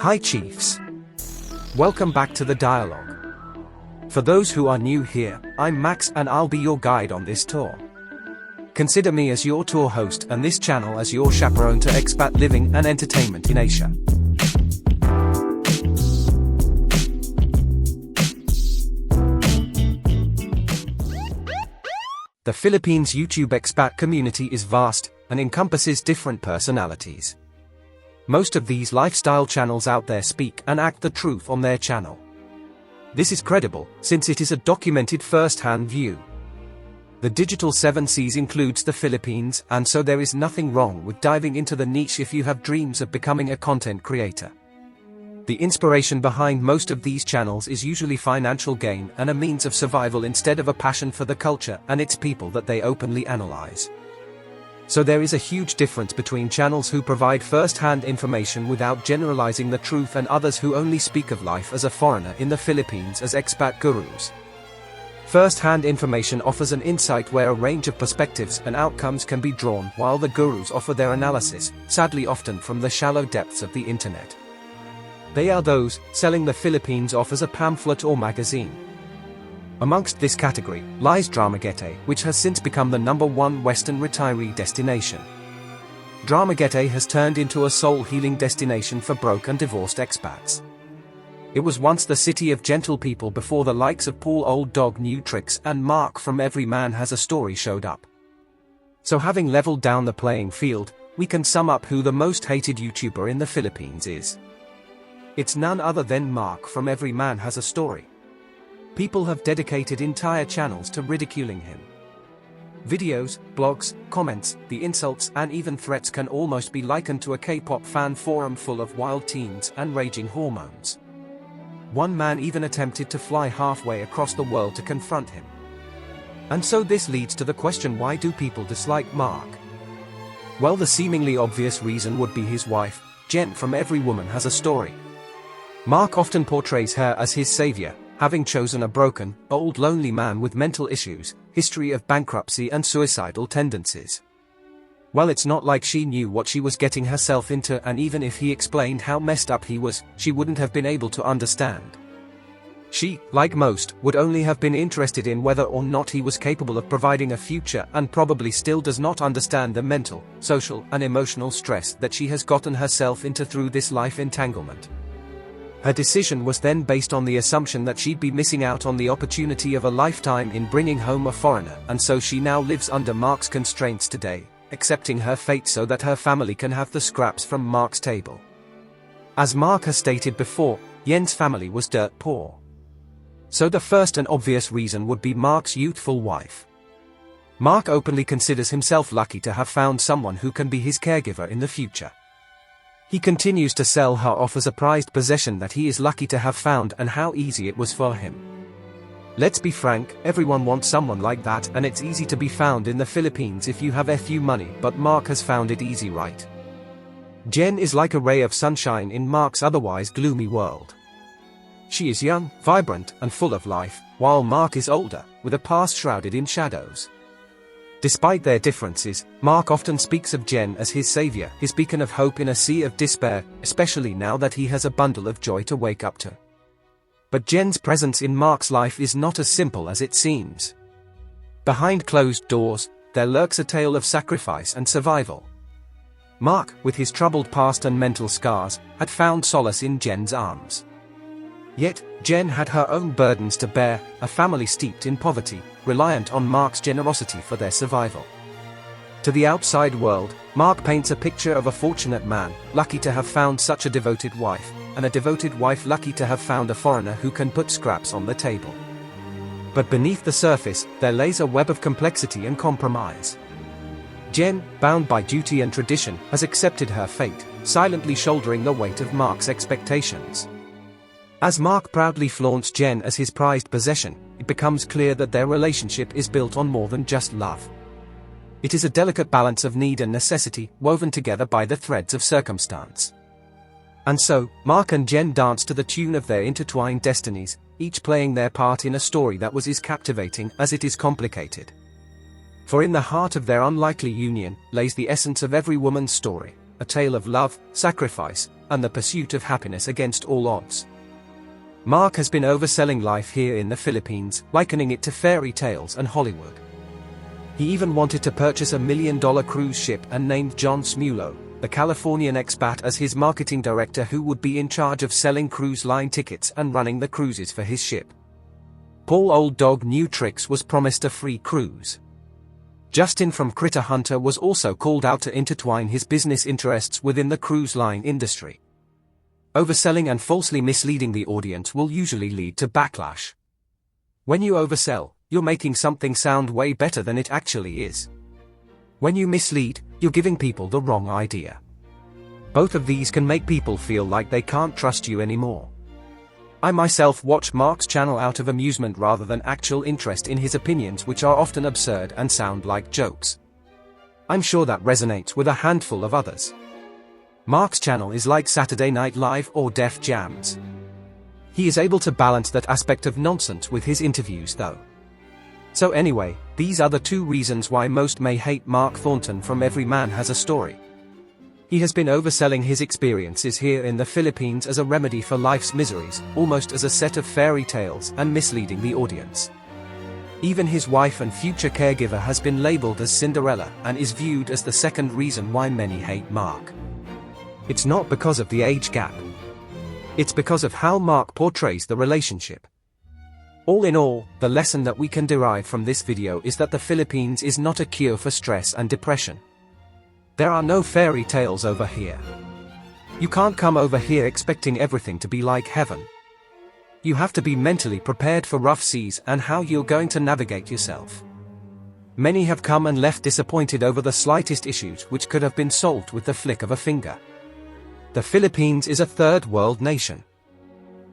Hi Chiefs. Welcome back to the dialogue. For those who are new here, I'm Max and I'll be your guide on this tour. Consider me as your tour host and this channel as your chaperone to expat living and entertainment in Asia. The Philippines YouTube expat community is vast and encompasses different personalities. Most of these lifestyle channels out there speak and act the truth on their channel. This is credible, since it is a documented first-hand view. The Digital 7 Seas includes the Philippines, and so there is nothing wrong with diving into the niche if you have dreams of becoming a content creator. The inspiration behind most of these channels is usually financial gain and a means of survival instead of a passion for the culture and its people that they openly analyze. So there is a huge difference between channels who provide first-hand information without generalizing the truth and others who only speak of life as a foreigner in the Philippines as expat gurus. First-hand information offers an insight where a range of perspectives and outcomes can be drawn, while the gurus offer their analysis, sadly often from the shallow depths of the internet. They are those selling the Philippines off as a pamphlet or magazine. Amongst this category lies Dumaguete, which has since become the #1 Western retiree destination. Dumaguete has turned into a soul-healing destination for broke and divorced expats. It was once the city of gentle people before the likes of Paul Old Dog New Tricks and Mark from Every Man Has a Story showed up. So having leveled down the playing field, we can sum up who the most hated YouTuber in the Philippines is. It's none other than Mark from Every Man Has a Story. People have dedicated entire channels to ridiculing him. Videos, blogs, comments, the insults and even threats can almost be likened to a K-pop fan forum full of wild teens and raging hormones. One man even attempted to fly halfway across the world to confront him. And so this leads to the question, why do people dislike Mark? Well, the seemingly obvious reason would be his wife, Jen from Every Woman Has a Story. Mark often portrays her as his savior, having chosen a broken, old lonely man with mental issues, history of bankruptcy and suicidal tendencies. Well, it's not like she knew what she was getting herself into, and even if he explained how messed up he was, she wouldn't have been able to understand. She, like most, would only have been interested in whether or not he was capable of providing a future, and probably still does not understand the mental, social and emotional stress that she has gotten herself into through this life entanglement. Her decision was then based on the assumption that she'd be missing out on the opportunity of a lifetime in bringing home a foreigner, and so she now lives under Mark's constraints today, accepting her fate so that her family can have the scraps from Mark's table. As Mark has stated before, Yen's family was dirt poor. So the first and obvious reason would be Mark's youthful wife. Mark openly considers himself lucky to have found someone who can be his caregiver in the future. He continues to sell her off as a prized possession that he is lucky to have found and how easy it was for him. Let's be frank, everyone wants someone like that, and it's easy to be found in the Philippines if you have a few money, but Mark has found it easy, right? Jen is like a ray of sunshine in Mark's otherwise gloomy world. She is young, vibrant, and full of life, while Mark is older, with a past shrouded in shadows. Despite their differences, Mark often speaks of Jen as his savior, his beacon of hope in a sea of despair, especially now that he has a bundle of joy to wake up to. But Jen's presence in Mark's life is not as simple as it seems. Behind closed doors, there lurks a tale of sacrifice and survival. Mark, with his troubled past and mental scars, had found solace in Jen's arms. Yet, Jen had her own burdens to bear, a family steeped in poverty, reliant on Mark's generosity for their survival. To the outside world, Mark paints a picture of a fortunate man, lucky to have found such a devoted wife, and a devoted wife lucky to have found a foreigner who can put scraps on the table. But beneath the surface, there lays a web of complexity and compromise. Jen, bound by duty and tradition, has accepted her fate, silently shouldering the weight of Mark's expectations. As Mark proudly flaunts Jen as his prized possession, it becomes clear that their relationship is built on more than just love. It is a delicate balance of need and necessity, woven together by the threads of circumstance. And so, Mark and Jen dance to the tune of their intertwined destinies, each playing their part in a story that was as captivating as it is complicated. For in the heart of their unlikely union lays the essence of every woman's story, a tale of love, sacrifice, and the pursuit of happiness against all odds. Mark has been overselling life here in the Philippines, likening it to fairy tales and Hollywood. He even wanted to purchase $1 million cruise ship and named John Smulo, the Californian expat, as his marketing director, who would be in charge of selling cruise line tickets and running the cruises for his ship. Paul Old Dog New Tricks was promised a free cruise. Justin from Critter Hunter was also called out to intertwine his business interests within the cruise line industry. Overselling and falsely misleading the audience will usually lead to backlash. When you oversell, you're making something sound way better than it actually is. When you mislead, you're giving people the wrong idea. Both of these can make people feel like they can't trust you anymore. I myself watch Mark's channel out of amusement rather than actual interest in his opinions, which are often absurd and sound like jokes. I'm sure that resonates with a handful of others. Mark's channel is like Saturday Night Live or Def Jams. He is able to balance that aspect of nonsense with his interviews though. So anyway, these are the two reasons why most may hate Mark Thornton from Every Man Has a Story. He has been overselling his experiences here in the Philippines as a remedy for life's miseries, almost as a set of fairy tales, and misleading the audience. Even his wife and future caregiver has been labeled as Cinderella and is viewed as the second reason why many hate Mark. It's not because of the age gap. It's because of how Mark portrays the relationship. All in all, the lesson that we can derive from this video is that the Philippines is not a cure for stress and depression. There are no fairy tales over here. You can't come over here expecting everything to be like heaven. You have to be mentally prepared for rough seas and how you're going to navigate yourself. Many have come and left disappointed over the slightest issues which could have been solved with the flick of a finger. The Philippines is a third world nation.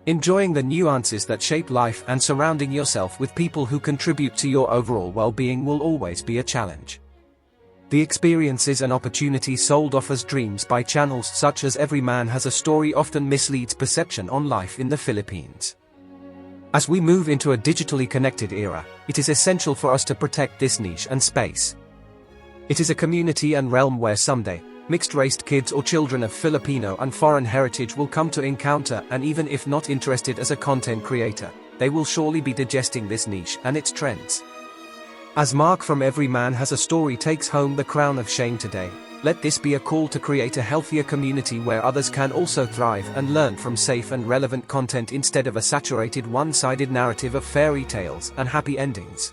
Enjoying the nuances that shape life and surrounding yourself with people who contribute to your overall well-being will always be a challenge. The experiences and opportunities sold off as dreams by channels such as Every Man Has a Story often misleads perception on life in the Philippines. As we move into a digitally connected era, it is essential for us to protect this niche and space. It is a community and realm where someday, mixed-raced kids or children of Filipino and foreign heritage will come to encounter, and even if not interested as a content creator, they will surely be digesting this niche and its trends. As Mark from Every Man Has a Story takes home the crown of shame today, let this be a call to create a healthier community where others can also thrive and learn from safe and relevant content instead of a saturated one-sided narrative of fairy tales and happy endings.